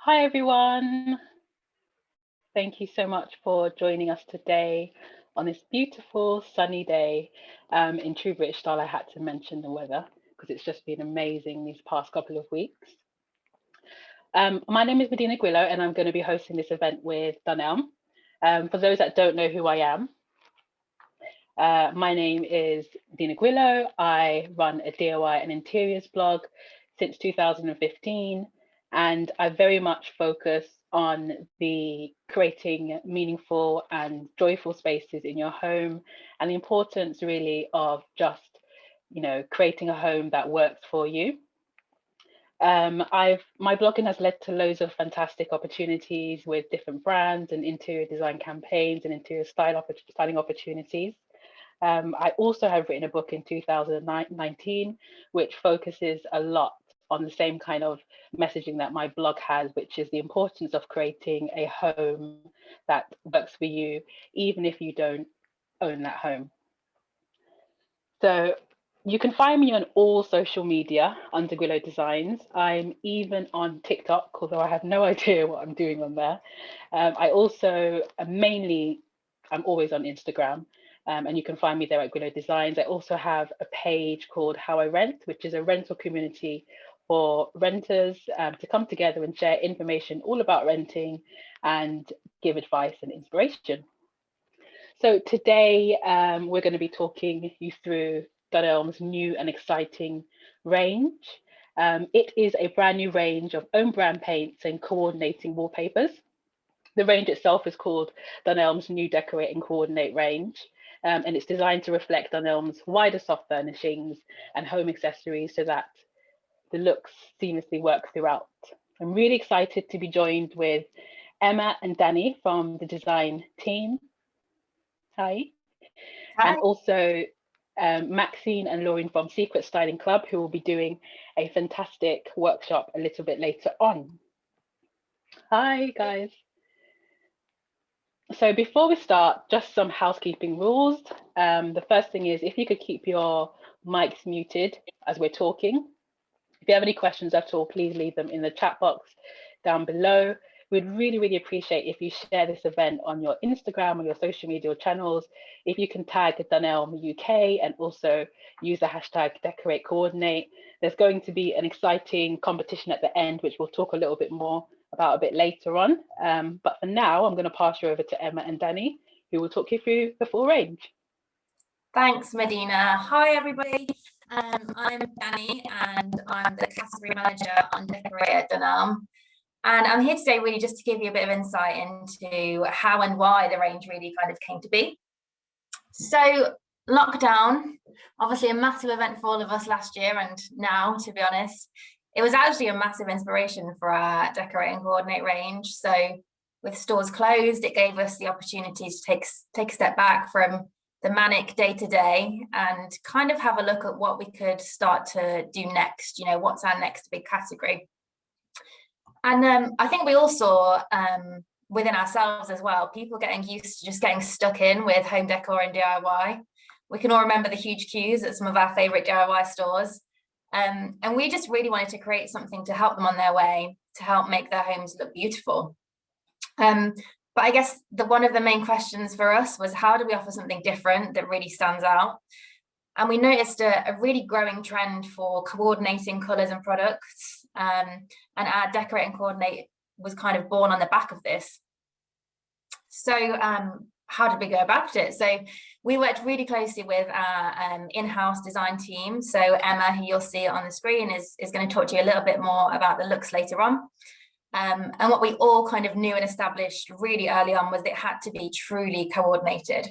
Hi everyone. Thank you so much for joining us today on this beautiful sunny day. In true British style, I had to mention the weather because it's just been amazing these past couple of weeks. My name is Medina Grillo and I'm going to be hosting this event with Dunelm. For those that don't know who I am, my name is Medina Grillo. I run a DIY and interiors blog since 2015, and I very much focus on the creating meaningful and joyful spaces in your home and the importance really of just, creating a home that works for you. My blogging has led to loads of fantastic opportunities with different brands and interior design campaigns and interior styling opportunities. I also have written a book in 2019, which focuses a lot on the same kind of messaging that my blog has, which is the importance of creating a home that works for you, even if you don't own that home. So you can find me on all social media under Grillo Designs. I'm even on TikTok, although I have no idea what I'm doing on there. I also I'm always on Instagram. And you can find me there at Grillo Designs. I also have a page called How I Rent, which is a rental community for renters to come together and share information all about renting and give advice and inspiration. So today we're going to be talking you through Dunelm's new and exciting range. It is a brand new range of own brand paints and coordinating wallpapers. The range itself is called Dunelm's new Decorate and Coordinate range. And it's designed to reflect Dunelm's wider soft furnishings and home accessories so that the looks seamlessly work throughout. I'm really excited to be joined with Emma and Danny from the design team. Hi. And also Maxine and Lauren from Secret Styling Club, who will be doing a fantastic workshop a little bit later on. Hi, guys. So before we start, just some housekeeping rules. The first thing is if you could keep your mics muted as we're talking. If you have any questions at all, please leave them in the chat box down below. We'd really, really appreciate if you share this event on your Instagram or your social media channels. If you can tag Dunelm UK and also use the hashtag Decorate Co-ordinate. There's going to be an exciting competition at the end, which we'll talk a little bit more about a bit later on. But for now, I'm going to pass you over to Emma and Danny, who will talk you through the full range. Thanks, Medina. Hi, everybody. I'm Danny, and I'm the category manager on Decorate at Dunelm. And I'm here today really just to give you a bit of insight into how and why the range really kind of came to be. So lockdown, obviously a massive event for all of us last year and now, to be honest. It was actually a massive inspiration for our Decorate and Coordinate range. So with stores closed, it gave us the opportunity to take a step back from the manic day-to-day and kind of have a look at what we could start to do next. What's our next big category? And I think we all saw within ourselves as well, people getting used to just getting stuck in with home decor and DIY. We can all remember the huge queues at some of our favorite DIY stores. And we just really wanted to create something to help them on their way, to help make their homes look beautiful. But I guess one of the main questions for us was, how do we offer something different that really stands out? And we noticed a really growing trend for coordinating colours and products. And our Decorate and Coordinate was kind of born on the back of this. So how did we go about it? So we worked really closely with our in-house design team. So Emma, who you'll see on the screen, is going to talk to you a little bit more about the looks later on. And what we all kind of knew and established really early on was that it had to be truly coordinated.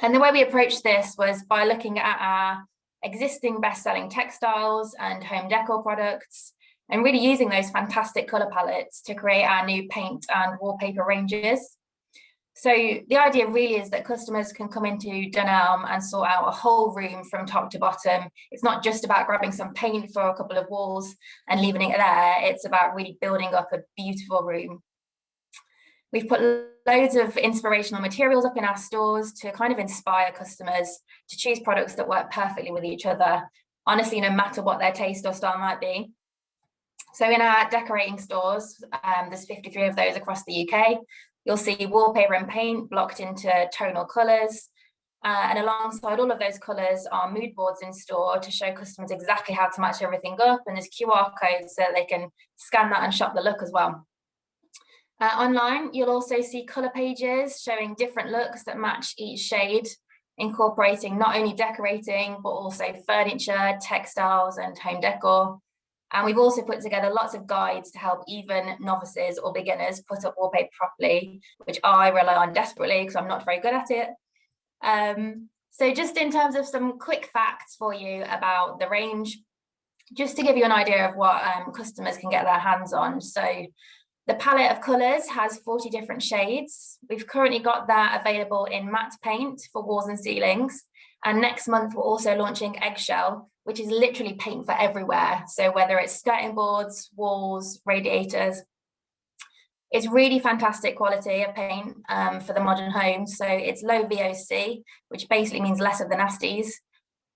And the way we approached this was by looking at our existing best-selling textiles and home decor products and really using those fantastic colour palettes to create our new paint and wallpaper ranges. So the idea really is that customers can come into Dunelm and sort out a whole room from top to bottom. It's not just about grabbing some paint for a couple of walls and leaving it there. It's about really building up a beautiful room. We've put loads of inspirational materials up in our stores to kind of inspire customers to choose products that work perfectly with each other, honestly, no matter what their taste or style might be. So in our decorating stores, there's 53 of those across the UK. You'll see wallpaper and paint blocked into tonal colours. And alongside all of those colours are mood boards in store to show customers exactly how to match everything up. And there's QR codes so they can scan that and shop the look as well. Online, you'll also see colour pages showing different looks that match each shade, incorporating not only decorating, but also furniture, textiles and home decor. And we've also put together lots of guides to help even novices or beginners put up wallpaper properly, which I rely on desperately because I'm not very good at it. So just in terms of some quick facts for you about the range, just to give you an idea of what customers can get their hands on. So the palette of colours has 40 different shades. We've currently got that available in matte paint for walls and ceilings. And next month, we're also launching Eggshell, which is literally paint for everywhere. So whether it's skirting boards, walls, radiators, it's really fantastic quality of paint for the modern home. So it's low VOC, which basically means less of the nasties.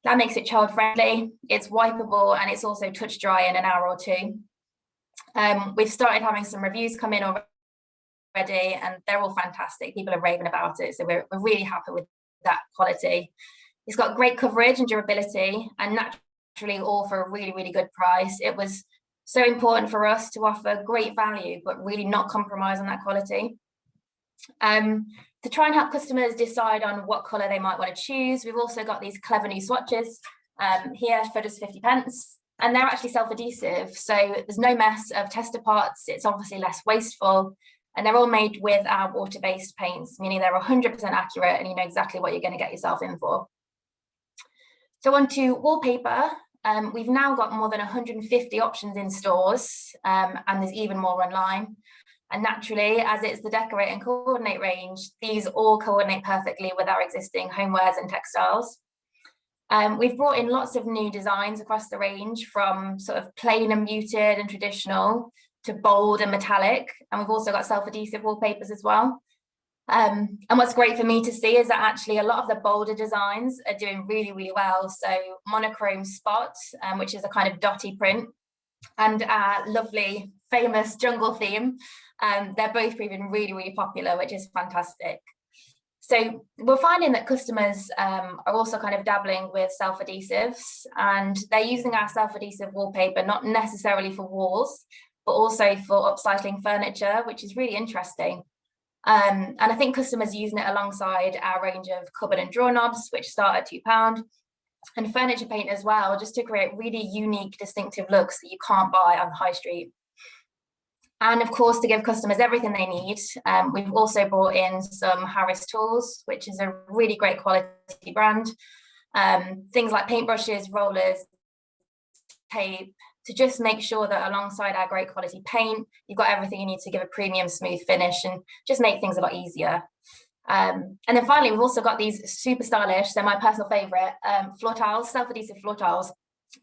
That makes it child friendly. It's wipeable and it's also touch dry in an hour or two. We've started having some reviews come in already and they're all fantastic. People are raving about it. So we're really happy with that quality. It's got great coverage and durability and naturally all for a really, really good price. It was so important for us to offer great value, but really not compromise on that quality. To try and help customers decide on what colour they might want to choose, we've also got these clever new swatches here for just 50 pence. And they're actually self-adhesive, so there's no mess of tester parts. It's obviously less wasteful, and they're all made with our water-based paints, meaning they're 100% accurate and you know exactly what you're going to get yourself in for. So on to wallpaper. We've now got more than 150 options in stores, and there's even more online. And naturally, as it's the Decorate and Coordinate range, these all coordinate perfectly with our existing homewares and textiles. We've brought in lots of new designs across the range, from sort of plain and muted and traditional to bold and metallic. And we've also got self-adhesive wallpapers as well. And what's great for me to see is that actually a lot of the bolder designs are doing really, really well. So monochrome spot, which is a kind of dotty print, and our lovely famous jungle theme, they're both proving really, really popular, which is fantastic. So we're finding that customers are also kind of dabbling with self-adhesives, and they're using our self-adhesive wallpaper not necessarily for walls, but also for upcycling furniture, which is really interesting. And I think customers are using it alongside our range of cupboard and drawer knobs, which start at £2, and furniture paint as well, just to create really unique, distinctive looks that you can't buy on the high street. And of course, to give customers everything they need, we've also brought in some Harris tools, which is a really great quality brand. Things like paintbrushes, rollers, tape, to just make sure that alongside our great quality paint, you've got everything you need to give a premium smooth finish and just make things a lot easier. And then finally, we've also got these super stylish, so my personal favorite, floor tiles, self-adhesive floor tiles.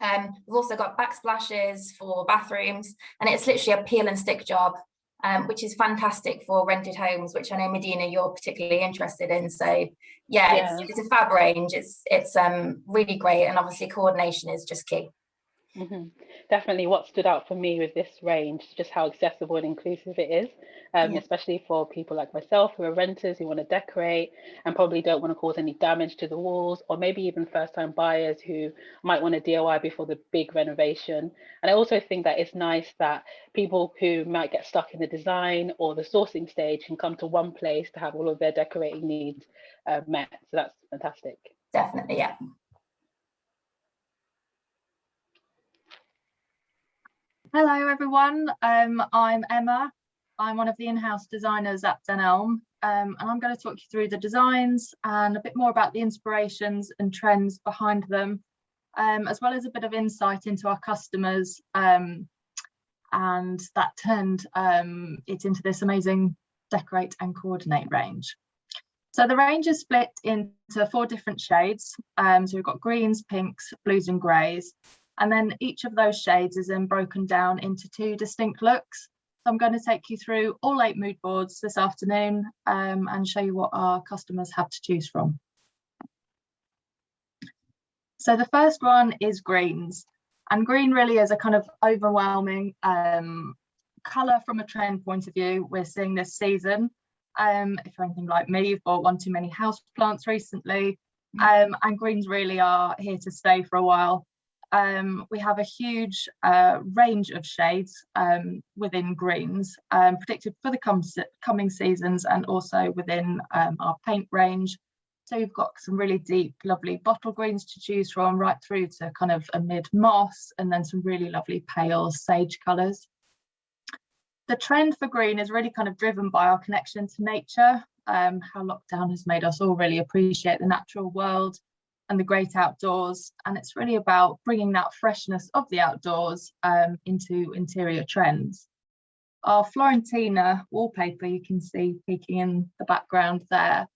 We've also got backsplashes for bathrooms, and it's literally a peel and stick job, which is fantastic for rented homes, which I know, Medina, you're particularly interested in. So yeah. It's a fab range. It's really great, and obviously coordination is just key. Mm-hmm. Definitely what stood out for me with this range, just how accessible and inclusive it is, especially for people like myself who are renters who want to decorate and probably don't want to cause any damage to the walls, or maybe even first-time buyers who might want to DIY before the big renovation. And I also think that it's nice that people who might get stuck in the design or the sourcing stage can come to one place to have all of their decorating needs met. So that's fantastic. Definitely, yeah. Hello everyone, I'm Emma. I'm one of the in-house designers at Dunelm, and I'm going to talk you through the designs and a bit more about the inspirations and trends behind them, as well as a bit of insight into our customers, and that turned it into this amazing Decorate and Coordinate range. So the range is split into 4 different shades, so we've got greens, pinks, blues and greys. And then each of those shades is then broken down into 2 distinct looks. So I'm going to take you through all 8 mood boards this afternoon and show you what our customers have to choose from. So the first one is greens. And green really is a kind of overwhelming colour from a trend point of view. We're seeing this season. If you're anything like me, you've bought one too many house plants recently, and greens really are here to stay for a while. We have a huge range of shades within greens predicted for the coming seasons, and also within our paint range. So you've got some really deep, lovely bottle greens to choose from, right through to kind of a mid moss, and then some really lovely pale sage colours. The trend for green is really kind of driven by our connection to nature, how lockdown has made us all really appreciate the natural world and the great outdoors. And it's really about bringing that freshness of the outdoors into interior trends. Our Florentina wallpaper, you can see peeking in the background there,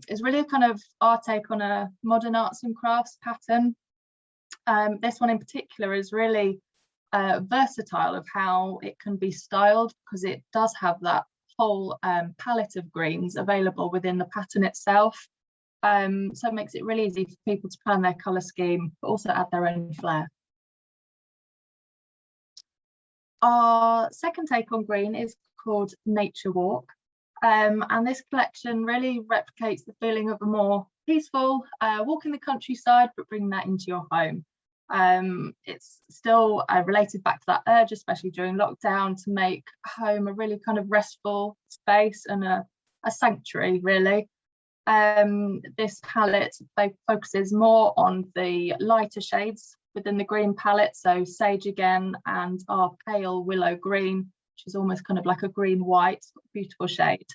is really a kind of our take on a modern arts and crafts pattern. This one in particular is really versatile of how it can be styled, because it does have that whole palette of greens available within the pattern itself. So it makes it really easy for people to plan their colour scheme, but also add their own flair. Our second take on green is called Nature Walk. And this collection really replicates the feeling of a more peaceful walk in the countryside, but bringing that into your home. It's still related back to that urge, especially during lockdown, to make home a really kind of restful space and a sanctuary, really. This palette focuses more on the lighter shades within the green palette, so sage again, and our pale willow green, which is almost kind of like a green white, beautiful shade.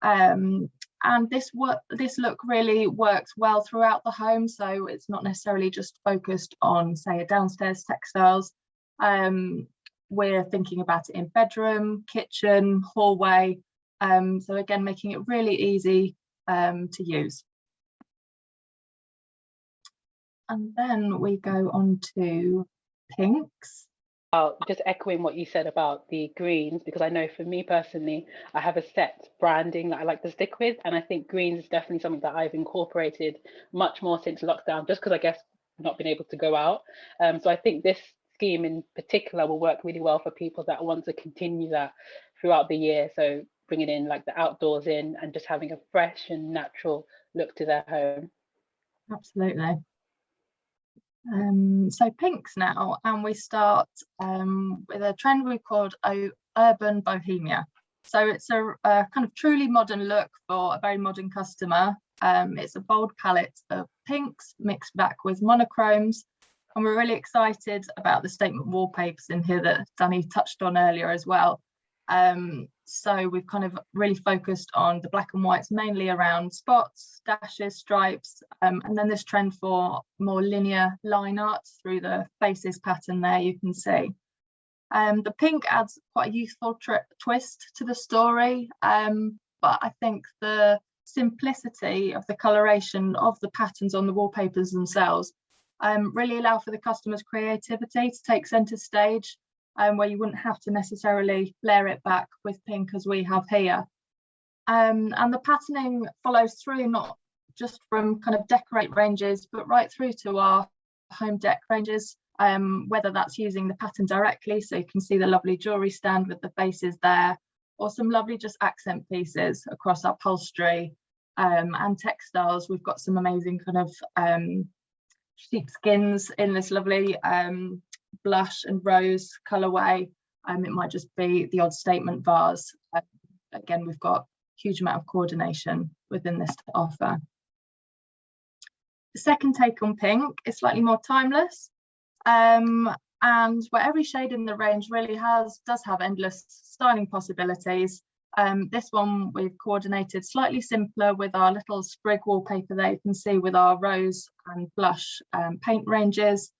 And this look really works well throughout the home, so it's not necessarily just focused on, say, a downstairs textiles. We're thinking about it in bedroom, kitchen, hallway, so again making it really easy to use. And then we go on to pinks. Just echoing what you said about the greens, because I know for me personally, I have a set branding that I like to stick with, and I think greens is definitely something that I've incorporated much more since lockdown, just because I guess I've not been able to go out. So I think this scheme in particular will work really well for people that want to continue that throughout the year. So bringing in like the outdoors in and just having a fresh and natural look to their home. Absolutely. So pinks now, and we start with a trend we've called urban bohemia. So it's a kind of truly modern look for a very modern customer. It's a bold palette of pinks mixed back with monochromes, and we're really excited about the statement wallpapers in here that Danny touched on earlier as well. So we've kind of really focused on the black and whites, mainly around spots, dashes, stripes, and then this trend for more linear line art through the faces pattern there you can see. The pink adds quite a youthful twist to the story, but I think the simplicity of the coloration of the patterns on the wallpapers themselves really allow for the customer's creativity to take centre stage, where you wouldn't have to necessarily layer it back with pink as we have here. And the patterning follows through not just from kind of decorate ranges, but right through to our home dec ranges, whether that's using the pattern directly, so you can see the lovely jewellery stand with the faces there, or some lovely just accent pieces across upholstery and textiles. We've got some amazing kind of sheepskins in this lovely blush and rose colourway. It might just be the odd statement vase. Again, we've got a huge amount of coordination within this to offer. The second take on pink is slightly more timeless, and where every shade in the range really does have endless styling possibilities. This one we've coordinated slightly simpler with our little sprig wallpaper there you can see with our rose and blush paint ranges.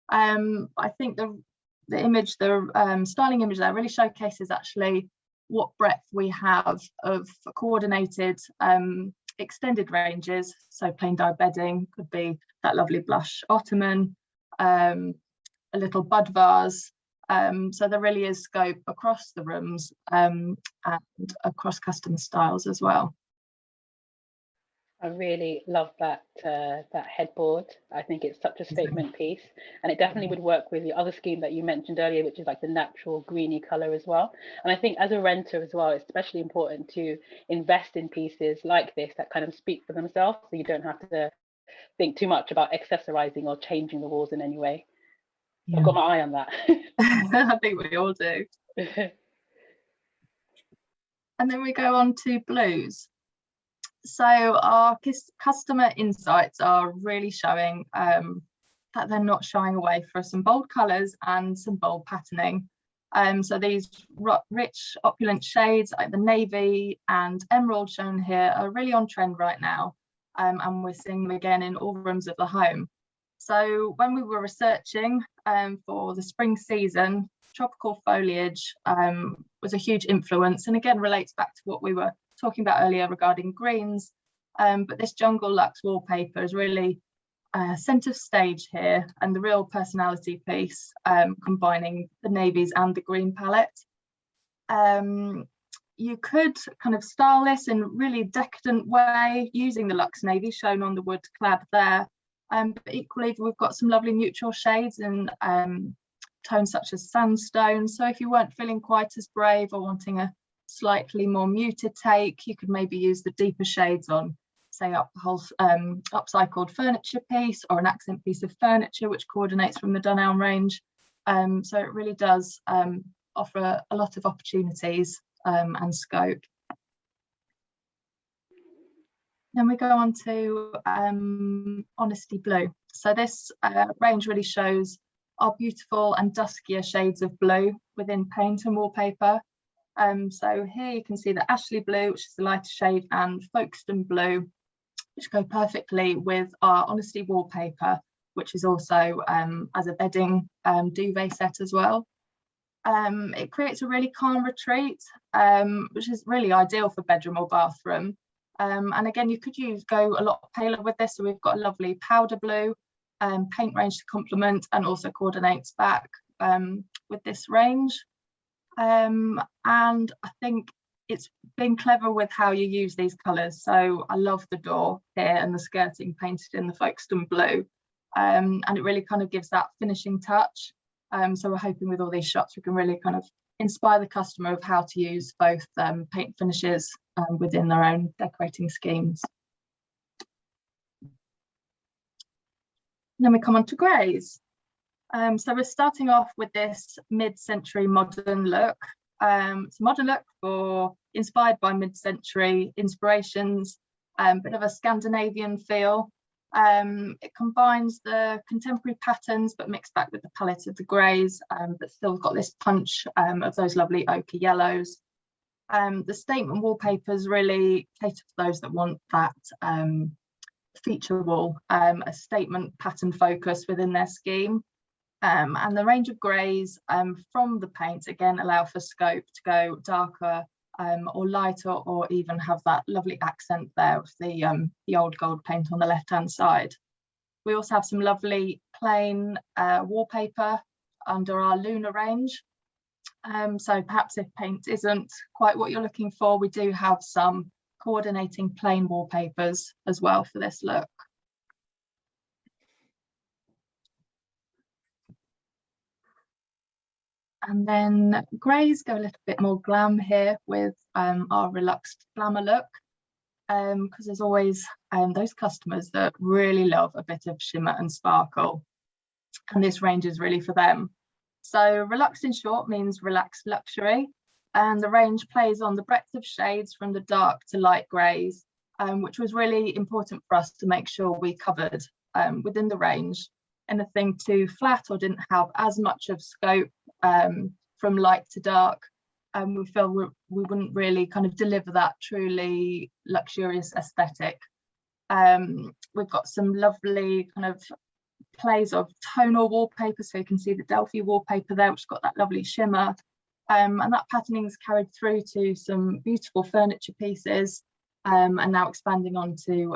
I think the image, the styling image there really showcases actually what breadth we have of coordinated extended ranges. So plain dye bedding could be that lovely blush ottoman, a little bud vase. So there really is scope across the rooms and across customer styles as well. I really love that that headboard. I think it's such a statement piece, and it definitely would work with the other scheme that you mentioned earlier, which is like the natural greeny color as well. And I think as a renter as well, it's especially important to invest in pieces like this that kind of speak for themselves, so you don't have to think too much about accessorizing or changing the walls in any way. I've got my eye on that. I think we all do. And then we go on to blues. So our customer insights are really showing that they're not shying away for some bold colours and some bold patterning. So these rich, opulent shades like the navy and emerald shown here are really on trend right now. And we're seeing them again in all rooms of the home. So when we were researching for the spring season, tropical foliage was a huge influence, and again relates back to what we were talking about earlier regarding greens. But this jungle luxe wallpaper is really centre stage here, and the real personality piece, combining the navies and the green palette. You could kind of style this in a really decadent way using the luxe navy shown on the wood clad there. But equally, we've got some lovely neutral shades in tones such as sandstone. So if you weren't feeling quite as brave or wanting a slightly more muted take, you could maybe use the deeper shades on, say, upcycled furniture piece or an accent piece of furniture which coordinates from the Dunelm range. So it really does offer a lot of opportunities and scope. Then we go on to Honesty Blue. So this range really shows our beautiful and duskier shades of blue within paint and wallpaper. So here you can see the Ashley Blue, which is the lighter shade, and Folkestone Blue, which go perfectly with our Honesty wallpaper, which is also as a bedding duvet set as well. It creates a really calm retreat, which is really ideal for bedroom or bathroom. And again, you could go a lot paler with this. So we've got a lovely powder blue paint range to complement and also coordinates back with this range. And I think it's been clever with how you use these colours. So I love the door here and the skirting painted in the Folkestone Blue. And it really kind of gives that finishing touch. So we're hoping with all these shots we can really kind of inspire the customer of how to use both paint finishes within their own decorating schemes. And then we come on to greys. So we're starting off with this mid-century modern look. It's a modern look inspired by mid-century inspirations, bit of a Scandinavian feel. It combines the contemporary patterns but mixed back with the palette of the greys, but still got this punch of those lovely ochre yellows. The statement wallpapers really cater for those that want that feature wall, a statement pattern focus within their scheme. And the range of greys from the paint again allow for scope to go darker or lighter, or even have that lovely accent there with the old gold paint on the left hand side. We also have some lovely plain wallpaper under our Luna range. So perhaps if paint isn't quite what you're looking for, we do have some coordinating plain wallpapers as well for this look. And then greys go a little bit more glam here with our relaxed glamour look, because there's always those customers that really love a bit of shimmer and sparkle, and this range is really for them. So relaxed in short means relaxed luxury, and the range plays on the breadth of shades from the dark to light greys, which was really important for us to make sure we covered within the range. Anything too flat or didn't have as much of scope from light to dark, we feel we wouldn't really kind of deliver that truly luxurious aesthetic. We've got some lovely kind of plays of tonal wallpaper, so you can see the Delphi wallpaper there, which has got that lovely shimmer, and that patterning is carried through to some beautiful furniture pieces, and now expanding onto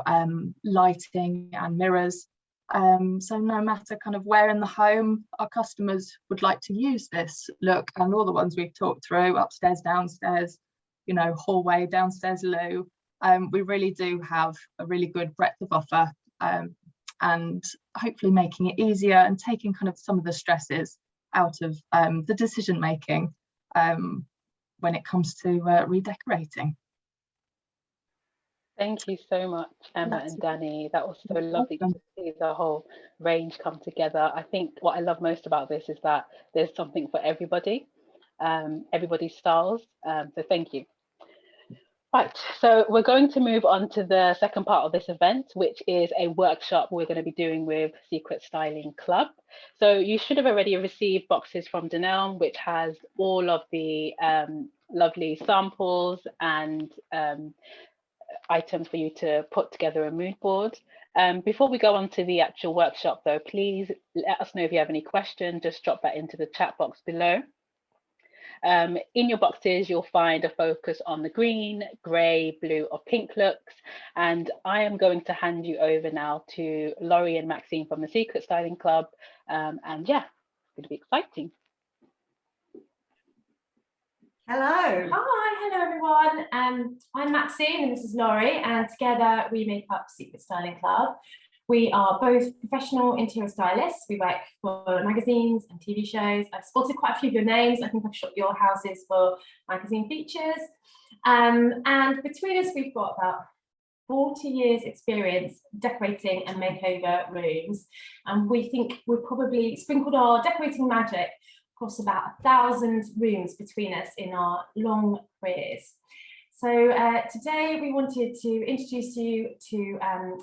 lighting and mirrors. So no matter kind of where in the home our customers would like to use this look, and all the ones we've talked through, upstairs, downstairs, you know, hallway, downstairs loo, We really do have a really good breadth of offer, and hopefully making it easier and taking kind of some of the stresses out of the decision making when it comes to redecorating. Thank you so much, Emma and Danny. That was so lovely to see the whole range come together. I think what I love most about this is that there's something for everybody, everybody's styles. So thank you. Right, so we're going to move on to the second part of this event, which is a workshop we're going to be doing with Secret Styling Club. So you should have already received boxes from Dunelm, which has all of the lovely samples and items for you to put together a mood board. Before we go on to the actual workshop though, please let us know if you have any questions, just drop that into the chat box below. In your boxes, you'll find a focus on the green, grey, blue or pink looks. And I am going to hand you over now to Laurie and Maxine from the Secret Styling Club. And yeah, it's going to be exciting. Hello. Hi, hello everyone. I'm Maxine and this is Laurie, and together we make up Secret Styling Club. We are both professional interior stylists. We work for magazines and TV shows. I've spotted quite a few of your names. I think I've shot your houses for magazine features. And between us, we've got about 40 years experience decorating and makeover rooms. And we think we've probably sprinkled our decorating magic across about 1,000 rooms between us in our long careers. So today we wanted to introduce you to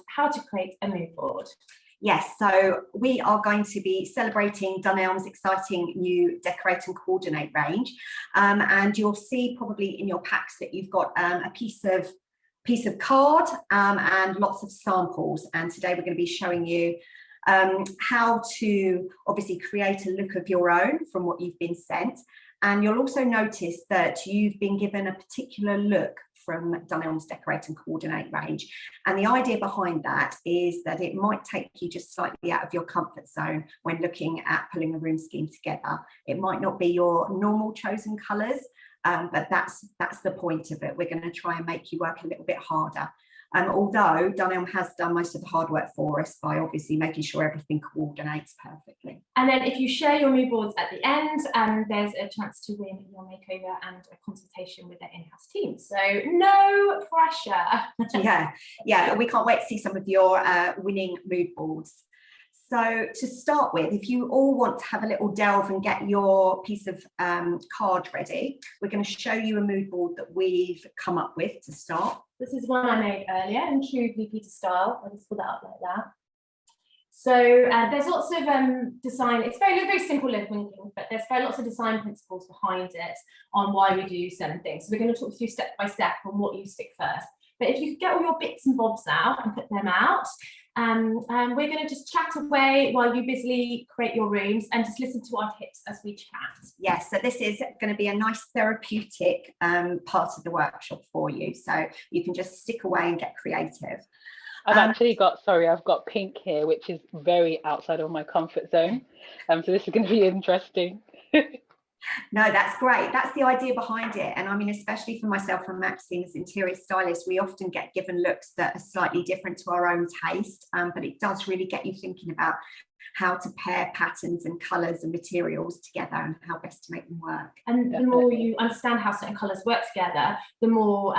how to create a mood board. Yes, so we are going to be celebrating Dunelm's exciting new Decorate and Coordinate range, and you'll see probably in your packs that you've got a piece of card and lots of samples. And today we're going to be showing you how to obviously create a look of your own from what you've been sent. And you'll also notice that you've been given a particular look from Dunelm's Decorate and Coordinate range. And the idea behind that is that it might take you just slightly out of your comfort zone when looking at pulling a room scheme together. It might not be your normal chosen colours, but that's the point of it. We're going to try and make you work a little bit harder. Although Dunelm has done most of the hard work for us by obviously making sure everything coordinates perfectly. And then if you share your mood boards at the end, there's a chance to win your makeover and a consultation with their in-house team. So no pressure. Yeah, we can't wait to see some of your winning mood boards. So to start with, if you all want to have a little delve and get your piece of card ready, we're going to show you a mood board that we've come up with to start. This is one I made earlier in true Blue Peter style. I'll just pull that up like that. So there's lots of design. It's very simple looking, but there's lots of design principles behind it on why we do certain things. So we're going to talk through step by step on what you stick first. But if you could get all your bits and bobs out and put them out, we're going to just chat away while you busily create your rooms and just listen to our tips as we chat. Yes, so this is going to be a nice therapeutic part of the workshop for you. So you can just stick away and get creative. I've actually got, I've got pink here, which is very outside of my comfort zone. So this is going to be interesting. No, that's great. That's the idea behind it. And I mean, especially for myself and Maxine as interior stylists, we often get given looks that are slightly different to our own taste, but it does really get you thinking about how to pair patterns and colours and materials together and how best to make them work. And the more you understand how certain colours work together, the more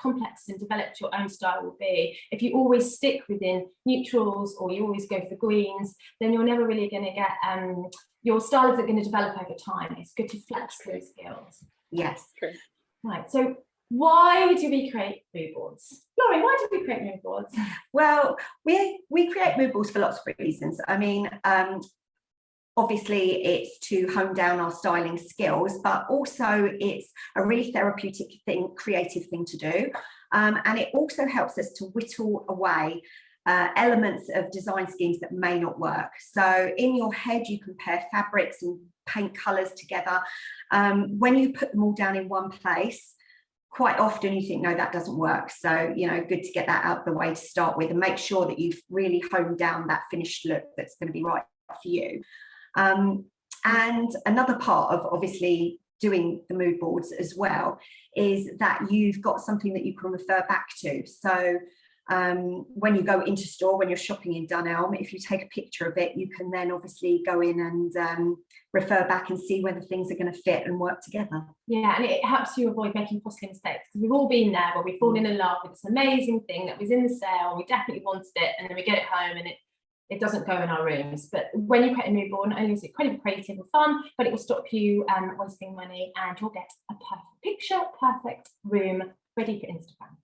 complex and developed your own style will be. If you always stick within neutrals or you always go for greens, then you're never really going to get your style isn't going to develop over time. It's good to flex those skills. Yes. True. Right. So why do we create mood boards? Laurie, why do we create mood boards? Well, we create mood boards for lots of reasons. I mean, obviously it's to hone down our styling skills, but also it's a really therapeutic thing, creative thing to do. And it also helps us to whittle away elements of design schemes that may not work. So in your head, you can pair fabrics and paint colours together. When you put them all down in one place, quite often you think, no, that doesn't work. So, you know, good to get that out of the way to start with and make sure that you've really honed down that finished look that's going to be right for you. And another part of obviously doing the mood boards as well, is that you've got something that you can refer back to. So when you go into store, when you're shopping in Dunelm, if you take a picture of it, you can then obviously go in and refer back and see whether things are going to fit and work together. Yeah, and it helps you avoid making costly mistakes, because we've all been there where we've fallen in love with this amazing thing that was in the sale, we definitely wanted it, and then we get it home and it doesn't go in our rooms. But when you create a mood board, not only is it incredibly creative and fun, but it will stop you wasting money, and you'll get a perfect picture, perfect room ready for Instagram.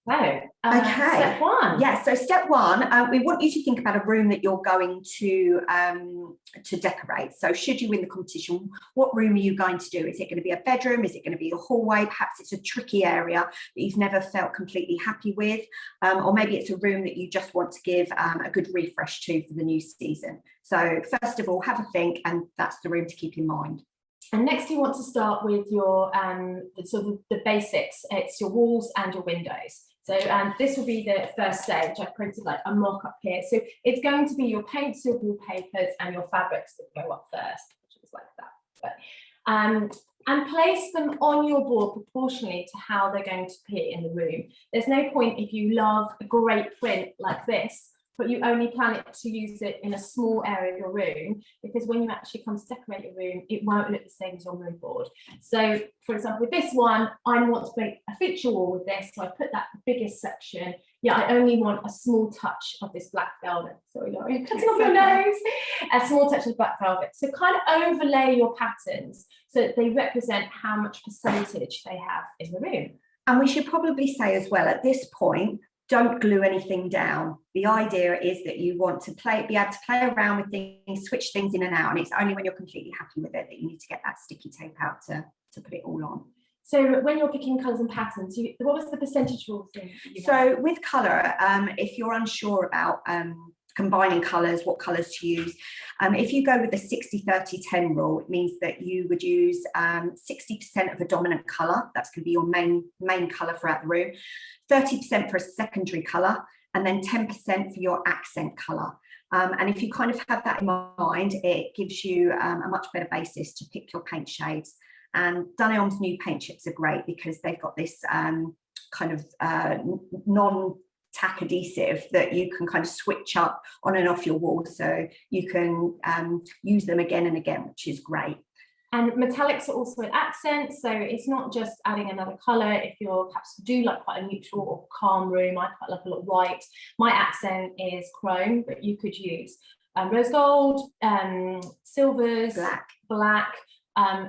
So, okay. Step one. Yeah, so step one, we want you to think about a room that you're going to decorate. So should you win the competition, what room are you going to do? Is it going to be a bedroom? Is it going to be a hallway? Perhaps it's a tricky area that you've never felt completely happy with. Or maybe it's a room that you just want to give a good refresh to for the new season. So first of all, have a think, and that's the room to keep in mind. And next you want to start with your sort of the basics. It's your walls and your windows. So this will be the first stage. I've printed like a mock-up here. So it's going to be your paints, your wallpapers, and your fabrics that go up first, which is like that. But, and place them on your board proportionally to how they're going to appear in the room. There's no point if you love a great print like this, but you only plan it to use it in a small area of your room, because when you actually come to decorate your room, it won't look the same as your mood board. So, for example, with this one, I want to make a feature wall with this, so I put that the biggest section. Yeah, I only want a small touch of this black velvet. Sorry, Laurie, cutting off your nose. A small touch of black velvet. So kind of overlay your patterns so that they represent how much percentage they have in the room. And we should probably say as well, at this point, don't glue anything down. The idea is that you want to be able to play around with things, switch things in and out, and it's only when you're completely happy with it that you need to get that sticky tape out to put it all on. So when you're picking colours and patterns, what was the percentage rule thing? So with colour, if you're unsure about combining colours, what colours to use, if you go with the 60-30-10 rule, it means that you would use 60% of a dominant colour. That's going to be your main colour throughout the room, 30% for a secondary colour, and then 10% for your accent colour. And if you kind of have that in mind, it gives you a much better basis to pick your paint shades. And Dunelm's new paint chips are great because they've got this kind of non-tack adhesive that you can kind of switch up on and off your wall, so you can use them again and again, which is great. And metallics are also an accent, so it's not just adding another colour. If you're perhaps do like quite a neutral or calm room, I quite like a lot of white. My accent is chrome, but you could use rose gold, silvers, black.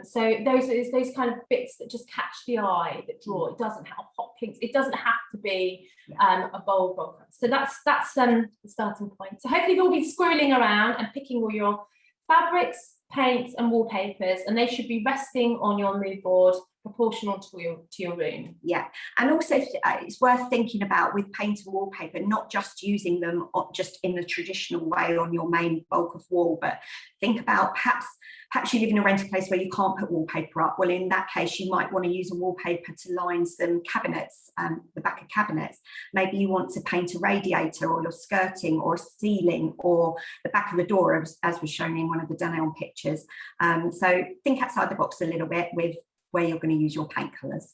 So those kind of bits that just catch the eye, that draw. It doesn't have hot pinks. It doesn't have to be a bold colour. So that's the starting point. So hopefully you'll be squirreling around and picking all your fabrics, paints and wallpapers, and they should be resting on your mood board proportional to your room. Yeah, and also it's worth thinking about with paint and wallpaper, not just using them just in the traditional way on your main bulk of wall, but think about perhaps you live in a rented place where you can't put wallpaper up. Well, in that case, you might want to use a wallpaper to line some cabinets, the back of cabinets. Maybe you want to paint a radiator or your skirting or a ceiling or the back of the door, as was shown in one of the Dunelm pictures. So think outside the box a little bit with where you're going to use your paint colours.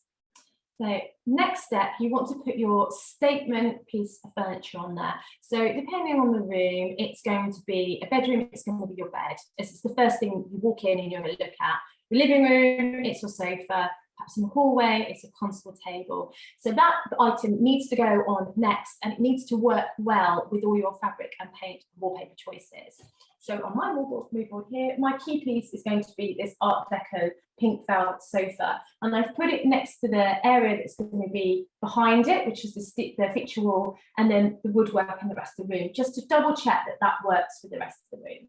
So next step, you want to put your statement piece of furniture on there. So depending on the room, it's going to be a bedroom, it's going to be your bed. It's the first thing you walk in and you're going to look at. Your living room, it's your sofa. Perhaps in the hallway, it's a console table. So that item needs to go on next, and it needs to work well with all your fabric and paint wallpaper choices. So on my mood board here, my key piece is going to be this Art Deco pink velvet sofa, and I've put it next to the area that's going to be behind it, which is the feature wall, and then the woodwork and the rest of the room, just to double check that that works for the rest of the room.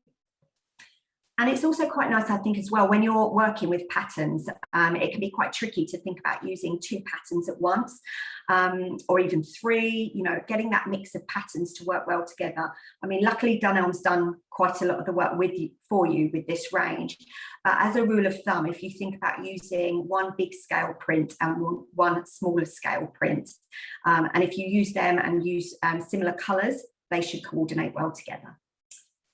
And it's also quite nice, I think, as well, when you're working with patterns, it can be quite tricky to think about using 2 patterns at once, or even 3, you know, getting that mix of patterns to work well together. I mean, luckily Dunelm's done quite a lot of the work for you with this range. But as a rule of thumb, if you think about using 1 big scale print and one smaller scale print, and if you use them and use similar colours, they should coordinate well together.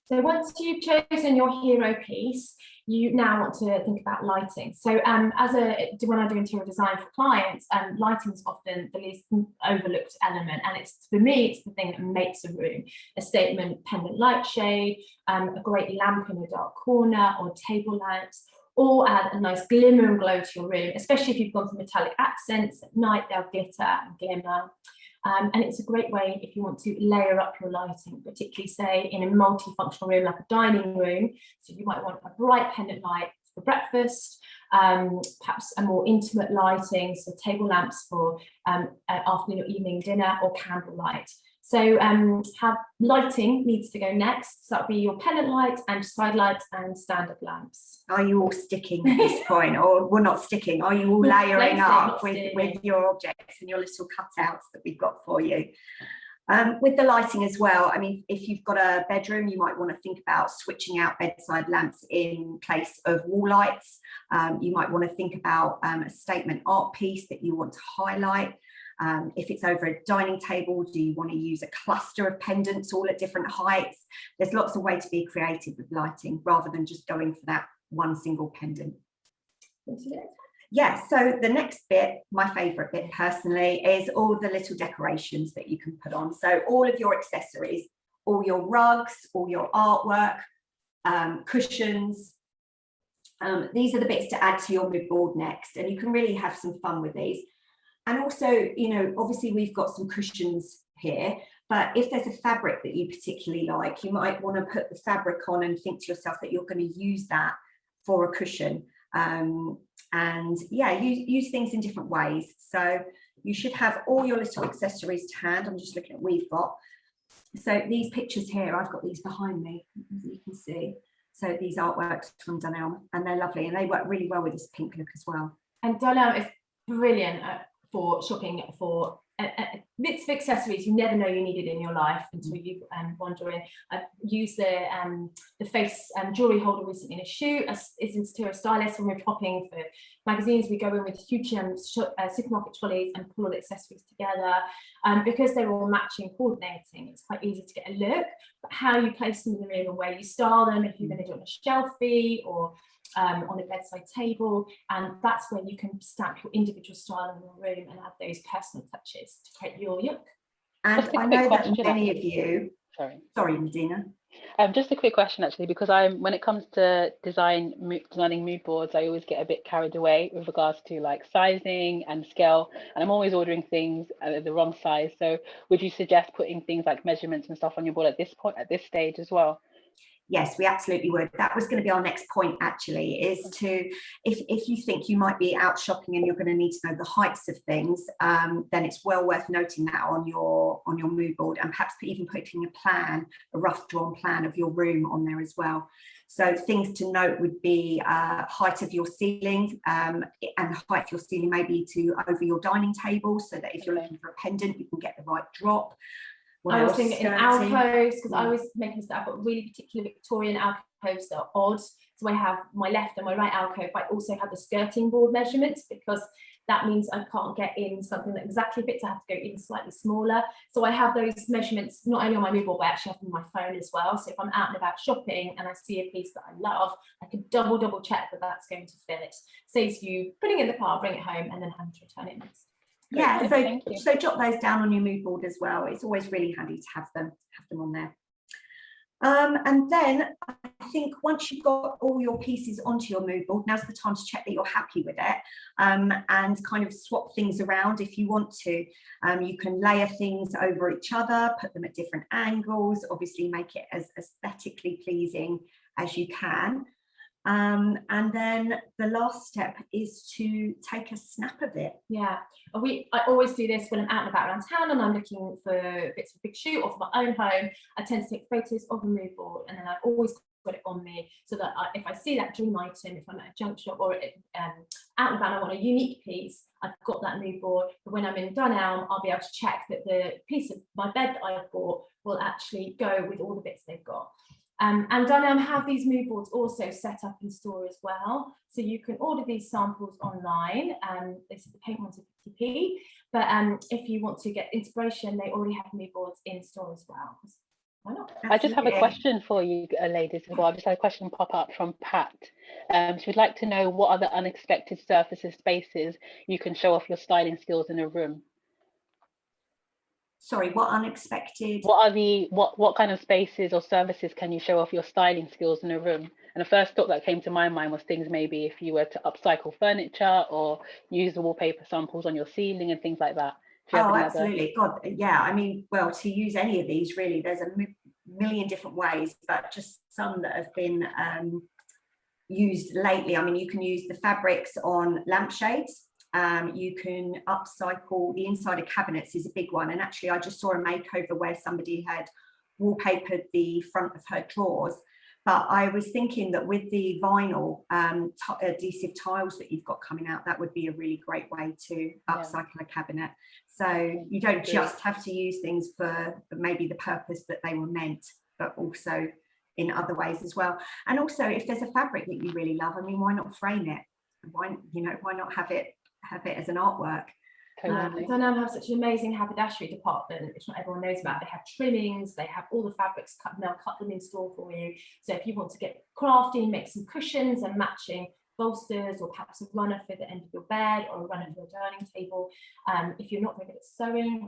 So once you've chosen your hero piece, you now want to think about lighting. So when I do interior design for clients, lighting is often the least overlooked element, and it's, for me, it's the thing that makes a room. A statement pendant light shade, a great lamp in a dark corner, or table lamps, all add a nice glimmer and glow to your room, especially if you've gone for metallic accents. At night they'll glitter and glimmer. And it's a great way if you want to layer up your lighting, particularly say in a multifunctional room like a dining room. So you might want a bright pendant light for breakfast, perhaps a more intimate lighting, so table lamps for afternoon or evening dinner, or candle light. So have lighting needs to go next. So that'll be your pendant lights and side lights and standard lamps. Are you all sticking at this point, or well, not sticking? Are you all layering up with your objects and your little cutouts that we've got for you? With the lighting as well, I mean, if you've got a bedroom, you might want to think about switching out bedside lamps in place of wall lights. You might want to think about a statement art piece that you want to highlight. If it's over a dining table, do you want to use a cluster of pendants all at different heights? There's lots of ways to be creative with lighting rather than just going for that one single pendant. Yeah, so the next bit, my favourite bit personally, is all the little decorations that you can put on. So all of your accessories, all your rugs, all your artwork, cushions. These are the bits to add to your mood board next, and you can really have some fun with these. And also, you know, obviously we've got some cushions here, but if there's a fabric that you particularly like, you might want to put the fabric on and think to yourself that you're going to use that for a cushion. And yeah, use things in different ways. So you should have all your little accessories to hand. I'm just looking at what we've got. So these pictures here, I've got these behind me, as you can see. So these artworks from Dunelm, and they're lovely, and they work really well with this pink look as well. And Dunelm is brilliant for shopping for bits of accessories you never know you needed in your life until you wander in. I used the face jewellery holder recently in a shoot as interior stylist. When we're shopping for magazines, we go in with huge supermarket trolleys and pull all the accessories together. Because they're all matching, coordinating, it's quite easy to get a look, but how you place them in the room and where you style them, if you're going to do it on a shelfie or on a bedside table, and that's where you can stamp your individual style in your room and add those personal touches to create your look. And I know that many of you, sorry Medina. Just a quick question actually, because when it comes to designing mood boards, I always get a bit carried away with regards to like sizing and scale, and I'm always ordering things at the wrong size. So would you suggest putting things like measurements and stuff on your board at this point, at this stage as well? Yes, we absolutely would. That was going to be our next point actually, is to, if you think you might be out shopping and you're going to need to know the heights of things, then it's well worth noting that on your mood board, and perhaps even putting a rough drawn plan of your room on there as well. So things to note would be height of your ceiling, and height of your ceiling maybe to over your dining table, so that if you're looking for a pendant, you can get the right drop. I was thinking in alcoves, because I was making stuff. I've got really particular Victorian alcoves that are odd. So I have my left and my right alcove. I also have the skirting board measurements, because that means I can't get in something that exactly fits. I have to go in slightly smaller. So I have those measurements not only on my mood board, but I actually have them on my phone as well. So if I'm out and about shopping and I see a piece that I love, I can double check that that's going to fit. Saves you putting it in the car, bring it home, and then having to return it next. Yeah, so jot those down on your mood board as well. It's always really handy to have them on there. And then I think once you've got all your pieces onto your mood board, now's the time to check that you're happy with it, and kind of swap things around if you want to. You can layer things over each other, put them at different angles, obviously make it as aesthetically pleasing as you can. And then the last step is to take a snap of it. Yeah, I always do this when I'm out and about around town and I'm looking for bits of a big shoot or for my own home. I tend to take photos of a mood board, and then I always got it on me, so that if I see that dream item, if I'm at a junk shop or out and about, I want a unique piece, I've got that mood board. But when I'm in Dunelm, I'll be able to check that the piece of my bed that I've bought will actually go with all the bits they've got. And Dunelm have these mood boards also set up in store as well. So you can order these samples online. This is the paint ones at 50p. But if you want to get inspiration, they already have mood boards in store as well. Why not? I just have a Absolutely. question for you, ladies, as well. I've just had a question pop up from Pat. She would like to know, what are the unexpected surfaces, spaces you can show off your styling skills in a room? Sorry, what unexpected? What are what kind of spaces or services can you show off your styling skills in a room? And the first thought that came to my mind was things maybe if you were to upcycle furniture or use the wallpaper samples on your ceiling and things like that. Do you have Oh, any other? absolutely. God, yeah. I mean, well, to use any of these, really, there's a million different ways, but just some that have been used lately. I mean, you can use the fabrics on lampshades. You can upcycle the inside of cabinets is a big one. And actually, I just saw a makeover where somebody had wallpapered the front of her drawers. But I was thinking that with the vinyl adhesive tiles that you've got coming out, that would be a really great way to upcycle a cabinet. So you don't just have to use things for maybe the purpose that they were meant, but also in other ways as well. And also, if there's a fabric that you really love, I mean, why not frame it? Why not have it as an artwork? Dunelm have such an amazing haberdashery department, which not everyone knows about. They have trimmings, they have all the fabrics cut, and they'll cut them in store for you. So if you want to get crafty, make some cushions and matching bolsters, or perhaps a runner for the end of your bed or a runner for your dining table. If you're not very good at sewing,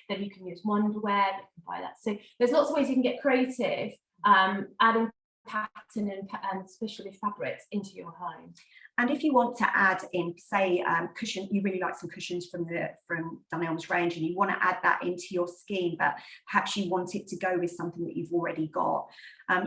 then you can use wonderwear, you can buy that. So there's lots of ways you can get creative, adding pattern and especially fabrics into your home. And if you want to add in, say, cushion, you really like some cushions from Dunelm's range, and you want to add that into your scheme, but perhaps you want it to go with something that you've already got,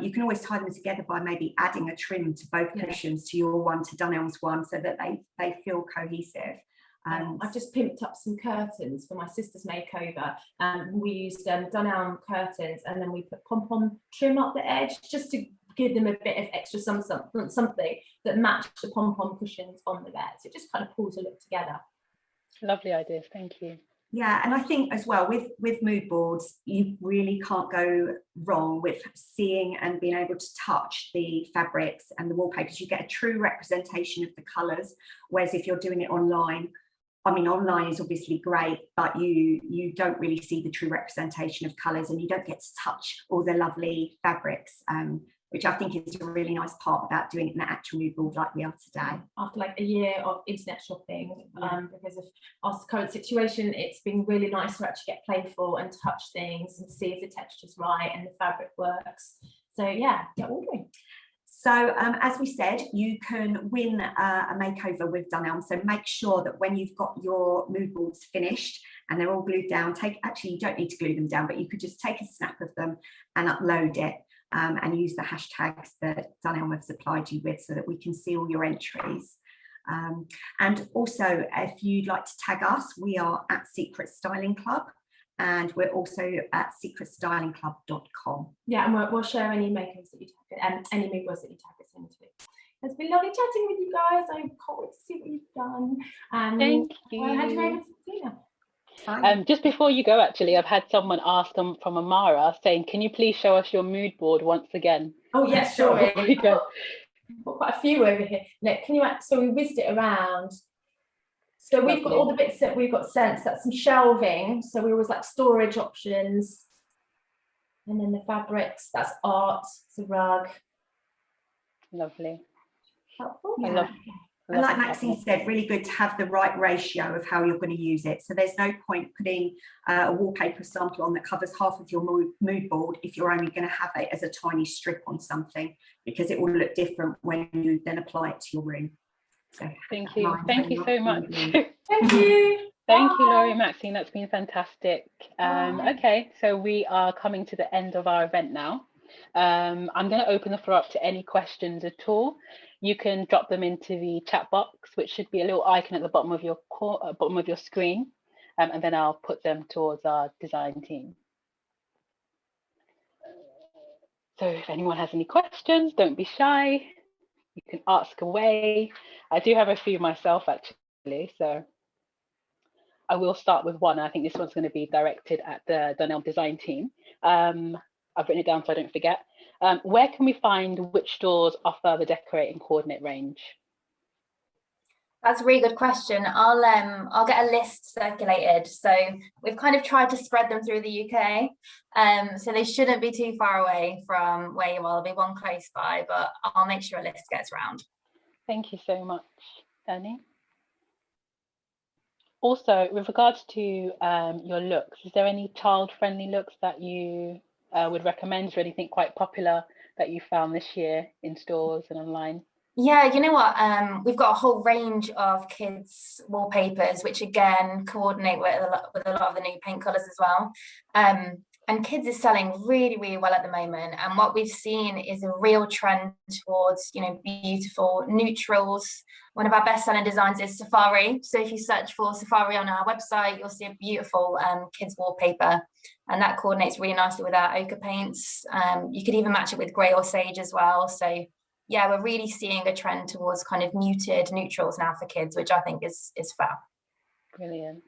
you can always tie them together by maybe adding a trim to both cushions, to your one, to Dunelm's one, so that they feel cohesive. I've just pimped up some curtains for my sister's makeover, and we used Dunelm curtains, and then we put pom-pom trim up the edge just to give them a bit of extra something that matched the pom-pom cushions on the bed. So it just kind of pulls a look together. Lovely ideas, thank you. Yeah, and I think as well with mood boards, you really can't go wrong with seeing and being able to touch the fabrics and the wallpapers. You get a true representation of the colours, whereas if you're doing it online, I mean, online is obviously great, but you don't really see the true representation of colours, and you don't get to touch all the lovely fabrics, which I think is a really nice part about doing it in an actual mood board like we are today. After like a year of internet shopping, because of our current situation, it's been really nice to actually get playful and touch things and see if the texture's right and the fabric works. So yeah, get ordering. So as we said, you can win a makeover with Dunelm. So make sure that when you've got your mood boards finished and they're all glued down, actually you don't need to glue them down, but you could just take a snap of them and upload it, and use the hashtags that Dunelm have supplied you with, so that we can see all your entries. And also, if you'd like to tag us, we are at Secret Styling Club, and we're also at secretstylingclub.com. Yeah, and we'll share any makers that you tag, any mood boards that you tag us into. It's been lovely chatting with you guys. I can't wait to see what you've done. Thank you. I'll hand you over to Tina. Just before you go, actually, I've had someone ask from Amara saying, can you please show us your mood board once again? Oh yes, sure. Before we go. I've got quite a few over here. Look, so we whizzed it around. So we've got all the bits that we've got sent. So that's some shelving. So we always like storage options. And then the fabrics, that's art, it's a rug. Lovely. Helpful. Yeah. And like Maxine said, really good to have the right ratio of how you're going to use it. So there's no point putting a wallpaper sample on that covers half of your mood board if you're only going to have it as a tiny strip on something, because it will look different when you then apply it to your room. So thank you. Thank you so much. Thank you. Thank you, Laurie and Maxine. That's been fantastic. Okay, so we are coming to the end of our event now. I'm going to open the floor up to any questions at all. You can drop them into the chat box, which should be a little icon at the bottom of your screen, and then I'll put them towards our design team. So if anyone has any questions, don't be shy. You can ask away. I do have a few myself, actually, so I will start with one. I think this one's going to be directed at the Dunelm design team. I've written it down so I don't forget. Where can we find which stores offer the Decorate and Coordinate range? That's a really good question. I'll get a list circulated. So we've kind of tried to spread them through the UK. So they shouldn't be too far away from where you are. There'll be one close by, but I'll make sure a list gets round. Thank you so much, Danny. Also, with regards to your looks, is there any child-friendly looks that you would recommend? Is there anything quite popular that you found this year in stores and online? Yeah, you know what? We've got a whole range of kids wallpapers, which again coordinate with a lot of the new paint colours as well. And kids is selling really, really well at the moment. And what we've seen is a real trend towards, you know, beautiful neutrals. One of our best-selling designs is Safari. So if you search for Safari on our website, you'll see a beautiful kids wallpaper, and that coordinates really nicely with our ochre paints. You could even match it with grey or sage as well. So yeah, we're really seeing a trend towards kind of muted neutrals now for kids, which I think is fab. Brilliant.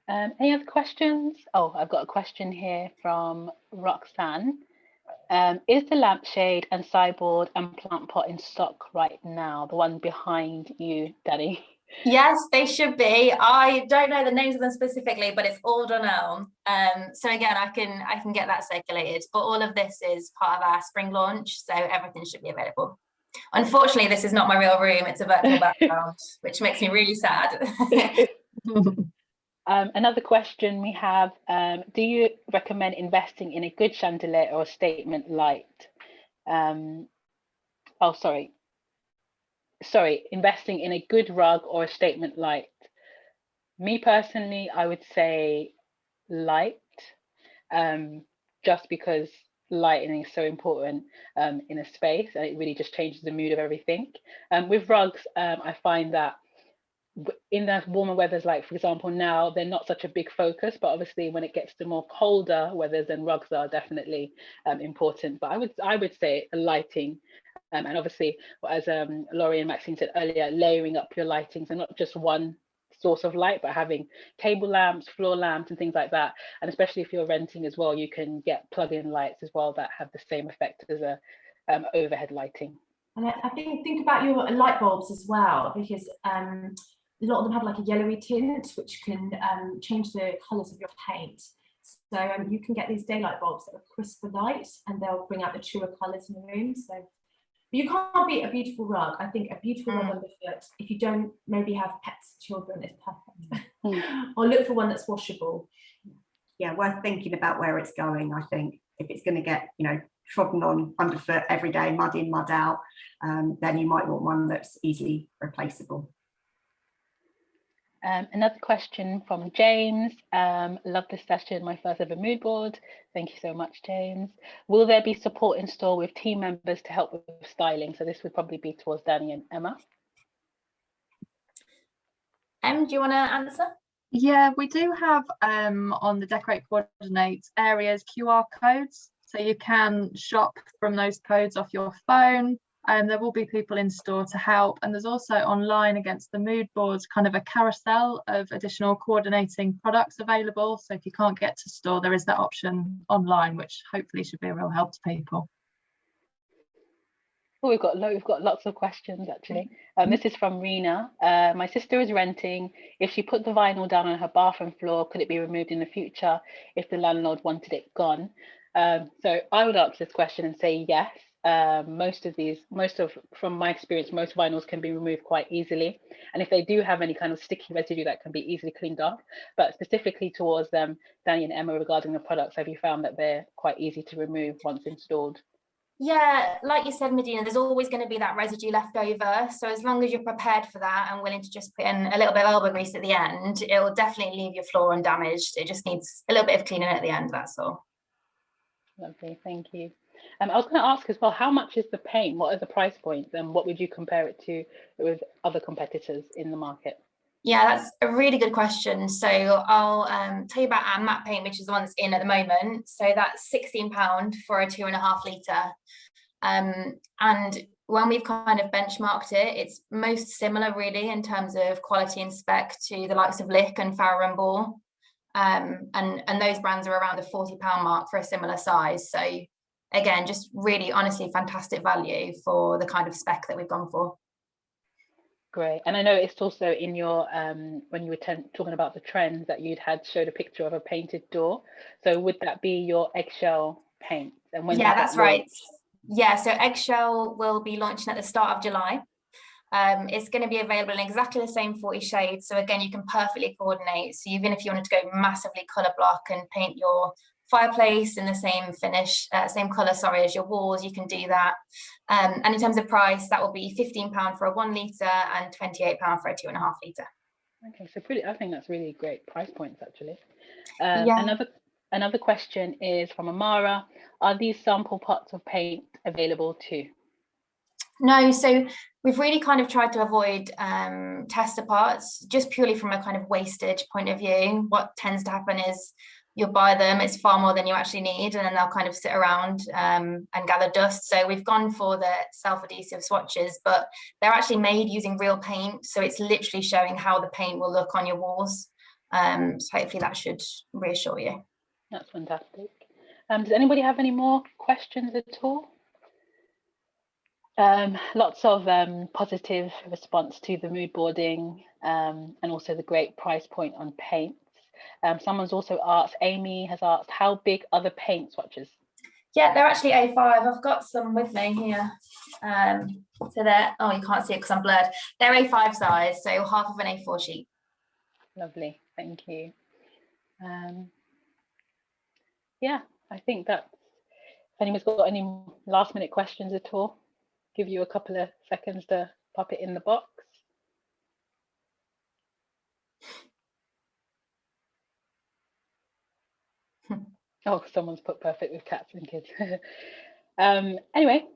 Any other questions? Oh, I've got a question here from Roxanne. Is the lampshade and sideboard and plant pot in stock right now? The one behind you, Danny? Yes, they should be. I don't know the names of them specifically, but it's all Dunelm. So again, I can get that circulated. But all of this is part of our spring launch, so everything should be available. Unfortunately, this is not my real room; it's a virtual background, which makes me really sad. Another question we have: do you recommend investing in a good chandelier or a statement light? Investing in a good rug or a statement light. Me personally, I would say light, just because lighting is so important in a space, and it really just changes the mood of everything. With rugs, I find that in the warmer weathers, like for example now, they're not such a big focus, but obviously when it gets to more colder weathers, then rugs are definitely important. But I would say lighting. And obviously, as Laurie and Maxine said earlier, layering up your lightings, and not just one source of light, but having table lamps, floor lamps, and things like that. And especially if you're renting as well, you can get plug-in lights as well that have the same effect as a overhead lighting. And I think about your light bulbs as well, because a lot of them have like a yellowy tint, which can change the colours of your paint. So you can get these daylight bulbs that are crisper light, and they'll bring out the truer colours in the room. So you can't beat a beautiful rug. I think a beautiful rug underfoot, if you don't maybe have pets, children, is perfect. Or look for one that's washable. Yeah, worth thinking about where it's going. I think if it's going to get, you know, trodden on underfoot every day, mud in, mud out, then you might want one that's easily replaceable. Another question from James. Love this session, my first ever mood board. Thank you so much, James. Will there be support in store with team members to help with styling? So this would probably be towards Danny and Emma. Do you want to answer? Yeah, we do have on the Decorate Co-ordinate areas QR codes, so you can shop from those codes off your phone. And there will be people in store to help, and there's also online against the mood boards kind of a carousel of additional coordinating products available. So if you can't get to store, there is that option online, which hopefully should be a real help to people. Oh, we've got lots of questions actually. This is from Rena. My sister is renting. If she put the vinyl down on her bathroom floor, could it be removed in the future if the landlord wanted it gone? So I would answer this question and say yes. From my experience, most vinyls can be removed quite easily, and if they do have any kind of sticky residue, that can be easily cleaned off. But specifically towards them, Danny and Emma, regarding the products, have you found that they're quite easy to remove once installed? Yeah, like you said, Medina, there's always going to be that residue left over. So as long as you're prepared for that and willing to just put in a little bit of elbow grease at the end, it will definitely leave your floor undamaged. It just needs a little bit of cleaning at the end, that's all. Lovely, thank you. I was going to ask as well, how much is the paint? What are the price points, and what would you compare it to with other competitors in the market? Yeah, that's a really good question. So I'll tell you about our matte paint, which is the one that's in at the moment. So that's £16 for a 2.5 litre. And when we've kind of benchmarked it, it's most similar really in terms of quality and spec to the likes of Lick and Farrow and Ball. And those brands are around the £40 mark for a similar size. So again, just really honestly fantastic value for the kind of spec that we've gone for. Great. And I know it's also in your when you were talking about the trends that you'd had showed a picture of a painted door. So would that be your eggshell paint? And when Yeah, that's right. Yeah, so eggshell will be launching at the start of July. It's going to be available in exactly the same 40 shades. So again, you can perfectly coordinate. So even if you wanted to go massively color block and paint your fireplace in the same finish, same color, sorry, as your walls, you can do that. And in terms of price, that will be £15 for a 1 litre and £28 for a 2.5 litre. Okay, so pretty, I think that's really great price points actually. Yeah. Another question is from Amara. Are these sample pots of paint available too? No, so we've really kind of tried to avoid tester pots just purely from a kind of wastage point of view. What tends to happen is you'll buy them, it's far more than you actually need, and then they'll kind of sit around and gather dust. So we've gone for the self-adhesive swatches, but they're actually made using real paint. So it's literally showing how the paint will look on your walls. So hopefully that should reassure you. That's fantastic. Does anybody have any more questions at all? Lots of positive response to the mood boarding and also the great price point on paints. Someone's also asked, Amy has asked, how big are the paint swatches? Yeah, they're actually A5. I've got some with me here. So they're, oh, you can't see it because I'm blurred. They're A5 size, so half of an A4 sheet. Lovely, thank you. Yeah, I think that if anyone's got any last minute questions at all, give you a couple of seconds to pop it in the box. Oh, someone's put perfect with cats and kids. Anyway,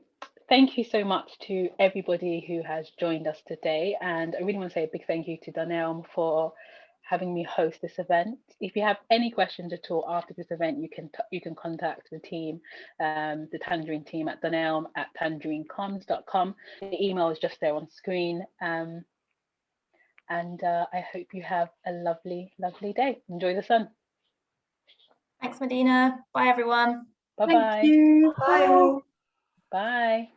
thank you so much to everybody who has joined us today. And I really want to say a big thank you to Dunelm for having me host this event. If you have any questions at all after this event, you can contact the team, the Tangerine team at Dunelm at tangerinecoms.com. The email is just there on screen. And I hope you have a lovely, lovely day. Enjoy the sun. Thanks, Medina. Bye, everyone. Bye-bye. Thank you. Bye all. Bye.